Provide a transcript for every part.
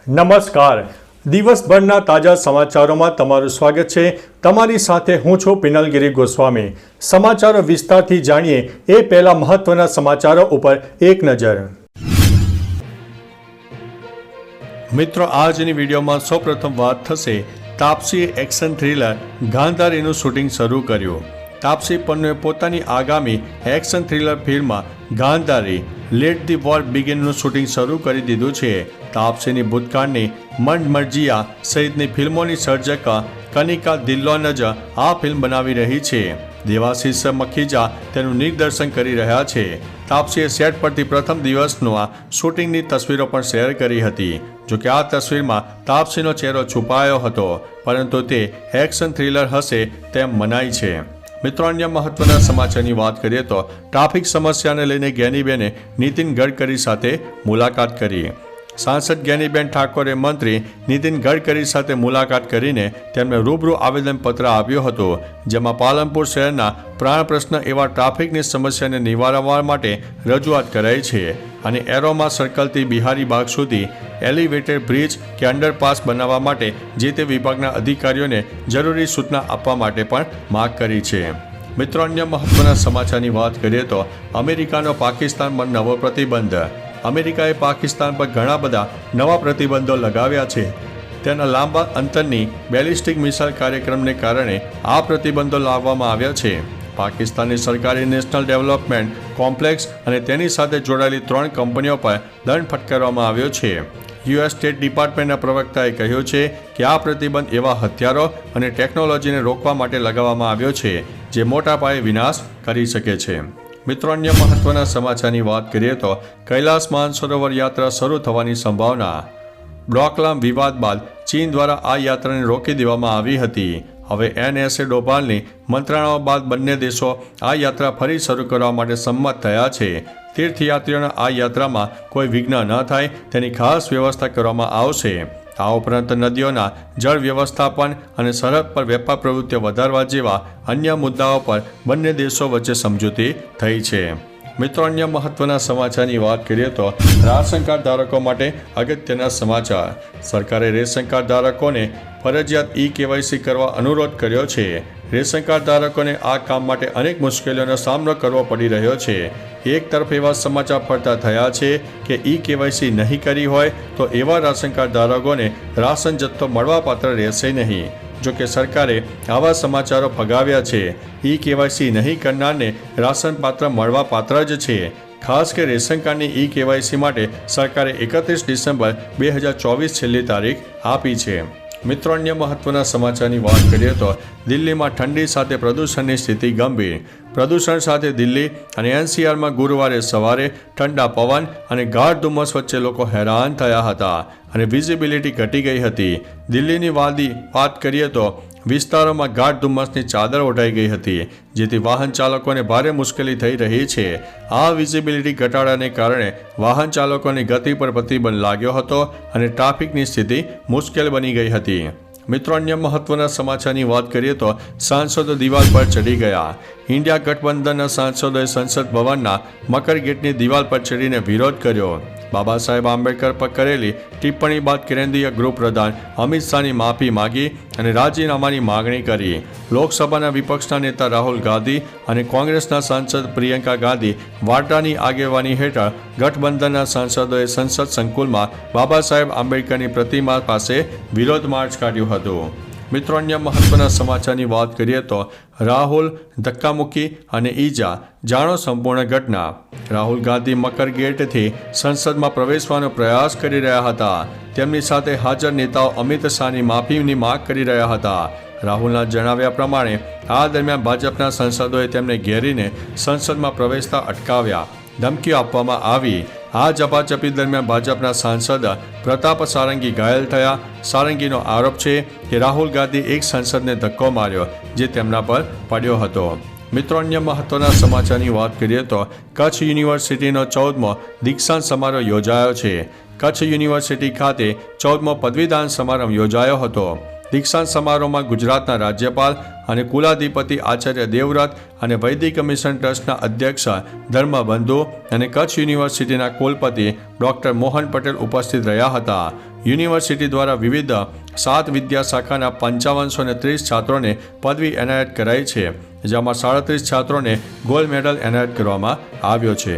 નમસ્કાર. દિવસભરના તાજા સમાચારોમાં તમારું સ્વાગત છે. તમારી સાથે હું છું પિનલગીરી ગોસ્વામી. સમાચારો વિસ્તારથી જાણીએ એ પહેલા મહત્વના સમાચારો ઉપર એક નજર. મિત્રો, આજની વિડીયોમાં સૌપ્રથમ વાત થશે તાપસીએ એક્શન થ્રિલર ગાંધારીનું શૂટિંગ શરૂ કર્યું. તાપસી પન્નુએ પોતાની આગામી એક્શન થ્રિલર ફિલ્મ ગાંધારી લેટ ધી વોર બિગિનનું શૂટિંગ શરૂ કરી દીધું છે. તાપસીની ભૂતકાળની મંડ મરજિયા સહિતની ફિલ્મોની સર્જક કનિકા દિલ્લોન જ આ ફિલ્મ બનાવી રહી છે. દેવાશીષ મખીજા તેનું નિદર્શન કરી રહ્યા છે. તાપસીએ સેટ પરથી પ્રથમ દિવસનું આ શૂટિંગની તસવીરો પણ શેર કરી હતી. જોકે આ તસવીરમાં તાપસીનો ચહેરો છુપાયો હતો, પરંતુ તે એક્શન થ્રિલર હશે તેમ મનાય છે. મિત્રો, અન્ય મહત્વના સમાચારની વાત કરીએ તો ટ્રાફિક સમસ્યાને લઈને જ્ઞાનીબેને નીતિન ગડકરી સાથે મુલાકાત કરી. સાંસદ જ્ઞાનીબેન ઠાકોરે મંત્રી નીતિન ગડકરી સાથે મુલાકાત કરીને તેમને રૂબરૂ આવેદનપત્ર આપ્યું હતું, જેમાં પાલનપુર શહેરના પ્રાણ પ્રશ્ન એવા ટ્રાફિકની સમસ્યાને નિવારવા માટે રજૂઆત કરાઈ છે અને એરોમા સર્કલથી બિહારી બાગ સુધી એલિવેટેડ બ્રિજ કે અંડરપાસ બનાવવા માટે જે તે વિભાગના અધિકારીઓને જરૂરી સૂચના આપવા માટે પણ માંગ કરી છે. મિત્રો, અન્ય મહત્વના સમાચારની વાત કરીએ તો અમેરિકાનો પાકિસ્તાન પર નવો પ્રતિબંધ. અમેરિકાએ પાકિસ્તાન પર ઘણા બધા નવા પ્રતિબંધો લગાવ્યા છે. તેના લાંબા અંતરની બેલિસ્ટિક મિસાઇલ કાર્યક્રમને કારણે આ પ્રતિબંધો લાવવામાં આવ્યા છે. પાકિસ્તાનની સરકારી નેશનલ ડેવલપમેન્ટ કોમ્પ્લેક્સ અને તેની સાથે જોડાયેલી 3 કંપનીઓ પર દંડ ફટકારવામાં આવ્યો છે. યુએસ સ્ટેટ ડિપાર્ટમેન્ટના પ્રવક્તાએ કહ્યું છે કે આ પ્રતિબંધ એવા હથિયારો અને ટેકનોલોજીને રોકવા માટે લગાવવામાં આવ્યો છે જે મોટા પાયે વિનાશ કરી શકે છે. મિત્રો, અન્ય મહત્વના સમાચારની વાત કરીએ તો કૈલાસ માનસરોવર યાત્રા શરૂ થવાની સંભાવના. ડોકલામ વિવાદ બાદ ચીન દ્વારા આ યાત્રાને રોકી દેવામાં આવી હતી. હવે NSA ડોભાલની મંત્રણાઓ બાદ બંને દેશો આ યાત્રા ફરી શરૂ કરવા માટે સંમત થયા છે. તીર્થયાત્રીઓના આ યાત્રામાં કોઈ વિઘ્ન ન થાય તેની ખાસ વ્યવસ્થા કરવામાં આવશે. આ ઉપરાંત નદીઓના જળ વ્યવસ્થાપન અને સરહદ પર વેપાર પ્રવૃત્તિઓ વધારવા જેવા અન્ય મુદ્દાઓ પર બંને દેશો વચ્ચે સમજૂતી થઈ છે. મિત્રો, અન્ય મહત્વના સમાચારની વાત કરીએ તો રાશન કાર્ડ ધારકો માટે અગત્યના સમાચાર. સરકારે રેશન કાર્ડ ધારકોને ફરજિયાત KYC કરવા અનુરોધ કર્યો છે. રેશન કાર્ડ ધારકોને આ કામ માટે અનેક મુશ્કેલીઓનો સામનો કરવો પડી રહ્યો છે. એક તરફ એવા સમાચાર ફરતા થયા છે કે KYC નહીં કરી હોય તો એવા રાશન કાર્ડ ધારકોને રાશન જથ્થો મળવાપાત્ર રહેશે નહીં. જોકે સરકારે આવા સમાચારો ફગાવ્યા છે. KYC નહીં કરનારને રાશન પાત્ર મળવાપાત્ર જ છે. ખાસ કે રેશન કાર્ડની KYC માટે સરકારે 31 ડિસેમ્બર 2024 છેલ્લી તારીખ આપી છે. મિત્રો, અન્ય મહત્વના સમાચારની વાત કરીએ તો દિલ્હીમાં ઠંડી સાથે પ્રદૂષણની સ્થિતિ ગંભીર. પ્રદૂષણ સાથે દિલ્હી અને NCRમાં ગુરુવારે સવારે ઠંડા પવન અને ગાઢ ધુમ્મસ વચ્ચે લોકો હેરાન થયા હતા અને વિઝિબિલિટી ઘટી ગઈ હતી. દિલ્હીની વાત કરીએ તો વિસ્તારોમાં ગાઢ ધુમ્મસની ચાદર ઓઢાઈ ગઈ હતી, જેથી વાહન ચાલકોને ભારે મુશ્કેલી થઈ રહી છે. આ વિઝિબિલિટી ઘટાડાને કારણે વાહન ચાલકોની ગતિ પર પ્રતિબંધ લાગ્યો હતો અને ટ્રાફિકની સ્થિતિ મુશ્કેલ બની ગઈ હતી. મિત્રો, અન્ય મહત્વના સમાચારની વાત કરીએ તો સાંસદો દિવાલ પર ચડી ગયા. ઇન્ડિયા ગઠબંધનના સાંસદોએ સંસદ ભવનના મકર ગેટની દિવાલ પર ચડીને વિરોધ કર્યો. બાબા સાહેબ આંબેડકર પર કરેલી ટિપ્પણી બાદ કેન્દ્રીય ગૃહપ્રધાન અમિત શાહની માફી માગી અને રાજીનામાની માગણી કરી. લોકસભાના વિપક્ષના નેતા રાહુલ ગાંધી અને કોંગ્રેસના સાંસદ પ્રિયંકા ગાંધી વાડ્રાની આગેવાની હેઠળ ગઠબંધનના સાંસદોએ સંસદ સંકુલમાં બાબા સાહેબ આંબેડકરની પ્રતિમા પાસે વિરોધ માર્ચ કાઢ્યું હતું. મિત્રો, અન્ય મહત્વના સમાચારની વાત કરીએ તો રાહુલ ધક્કામુક્કી અને ઈજા, જાણો સંપૂર્ણ ઘટના. રાહુલ ગાંધી મકર ગેટથી સંસદમાં પ્રવેશવાનો પ્રયાસ કરી રહ્યા હતા. તેમની સાથે હાજર નેતાઓ અમિત શાહની માફીની માંગ કરી રહ્યા હતા. રાહુલના જણાવ્યા પ્રમાણે આ દરમિયાન ભાજપના સાંસદોએ તેમને ઘેરીને સંસદમાં પ્રવેશતા અટકાવ્યા. ધમકીઓ આપવામાં આવી. આ ઝપાઝપી દરમિયાન ભાજપના સાંસદ પ્રતાપ સારંગી ઘાયલ થયા. સારંગીનો આરોપ છે કે રાહુલ ગાંધી એક સાંસદને ધક્કો માર્યો જે તેમના પર પડ્યો હતો. મિત્રો, અન્ય મહત્વના સમાચારની વાત કરીએ તો કચ્છ યુનિવર્સિટીનો 14મો દીક્ષાંત સમારોહ યોજાયો છે. કચ્છ યુનિવર્સિટી ખાતે 14મો પદવીદાન સમારંભ યોજાયો હતો. દીક્ષાંત સમારોહમાં ગુજરાતના રાજ્યપાલ અને કુલાધિપતિ આચાર્ય દેવવ્રત અને વૈદિક મિશન ટ્રસ્ટના અધ્યક્ષ ધર્મબંધુ અને કચ્છ યુનિવર્સિટીના કુલપતિ ડૉક્ટર મોહન પટેલ ઉપસ્થિત રહ્યા હતા. યુનિવર્સિટી દ્વારા વિવિધ 7 વિદ્યા શાખાના 5530 છાત્રોને પદવી એનાયત કરાઈ છે, જેમાં 37 છાત્રોને ગોલ્ડ મેડલ એનાયત કરવામાં આવ્યો છે.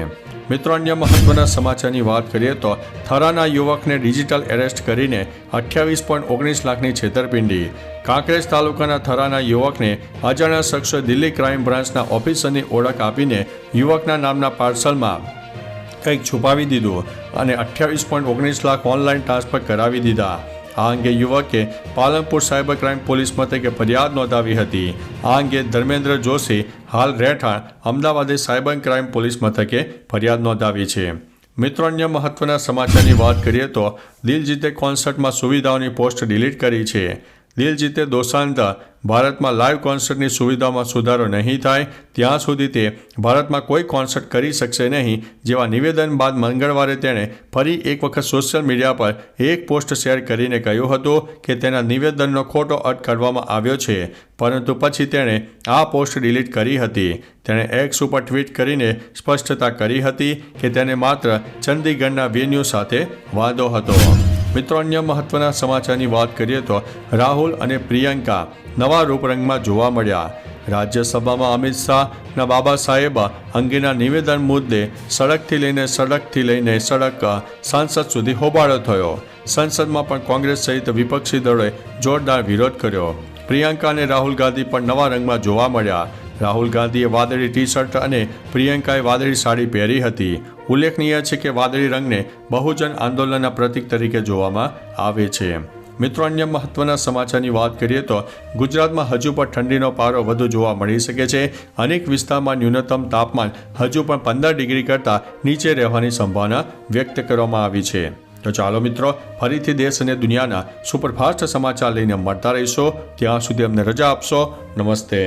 મિત્રો, અન્ય મહત્વના સમાચારની વાત કરીએ તો થરાના યુવકને ડિજિટલ એરેસ્ટ કરીને 28.19 લાખની છેતરપિંડી. કાંકરેજ તાલુકાના થરાના યુવકને અજાણ્યા શખ્સોએ દિલ્હી ક્રાઇમ બ્રાન્ચના ઓફિસરની ઓળખ આપીને યુવકના નામના પાર્સલમાં કંઈક છુપાવી દીધું અને 28.19 લાખ ઓનલાઈન ટ્રાન્સફર કરાવી દીધા. આ અંગે યુવકે પાલનપુર સાયબર ક્રાઇમ પોલીસ મથકે ફરિયાદ નોંધાવી હતી. આ અંગે ધર્મેન્દ્ર જોશી હાલ રહેઠાણ અમદાવાદ સાયબર ક્રાઇમ પોલીસ મથકે ફરિયાદ નોંધાવી છે. મિત્રો, અન્ય મહત્વના સમાચારની વાત કરીએ તો દિલજીતે કોન્સર્ટમાં સુવિધાઓની પોસ્ટ ડિલીટ કરી છે. દિલજીતે દોસાંઝ ભારતમાં લાઈવ કોન્સર્ટની સુવિધામાં સુધારો નહીં થાય ત્યાં સુધી તે ભારતમાં કોઈ કોન્સર્ટ કરી શકશે નહીં જેવા નિવેદન બાદ મંગળવારે તેણે ફરી એક વખત સોશિયલ મીડિયા પર એક પોસ્ટ શેર કરીને કહ્યું હતું કે તેના નિવેદનનો ખોટો અર્થ કાઢવામાં આવ્યો છે, પરંતુ પછી તેણે આ પોસ્ટ ડિલીટ કરી હતી. તેણે એક્સ ઉપર ટ્વીટ કરીને સ્પષ્ટતા કરી હતી કે તેને માત્ર ચંદીગઢના વેન્યુ સાથે વાંધો હતો. મિત્રો, અન્ય મહત્વના સમાચારની વાત કરીએ તો રાહુલ અને પ્રિયંકા નવા રૂપરંગમાં જોવા મળ્યા. રાજ્યસભામાં અમિત શાહના બાબા સાહેબ અંગેના નિવેદન મુદ્દે સડકથી લઈને સડક સાંસદ સુધી હોબાળો થયો. સંસદમાં પણ કોંગ્રેસ સહિત વિપક્ષી દળોએ જોરદાર વિરોધ કર્યો. પ્રિયંકા અને રાહુલ ગાંધી પણ નવા રંગમાં જોવા મળ્યા. રાહુલ ગાંધીએ વાદળી ટી શર્ટ અને પ્રિયંકાએ વાદળી સાડી પહેરી હતી. ઉલ્લેખનીય છે કે વાદળી રંગને બહુજન આંદોલનના પ્રતીક તરીકે જોવામાં આવે છે. મિત્રો, અન્ય મહત્વના સમાચારની વાત કરીએ તો ગુજરાતમાં હજુ પણ ઠંડીનો પારો વધુ જોવા મળી શકે છે. અનેક વિસ્તારમાં ન્યૂનતમ તાપમાન હજુ પણ 15 ડિગ્રી કરતાં નીચે રહેવાની સંભાવના વ્યક્ત કરવામાં આવી છે. તો ચાલો મિત્રો, ફરીથી દેશ અને દુનિયાના સુપરફાસ્ટ સમાચાર લઈને મળતા રહીશો. ત્યાં સુધી અમને રજા આપશો. નમસ્તે.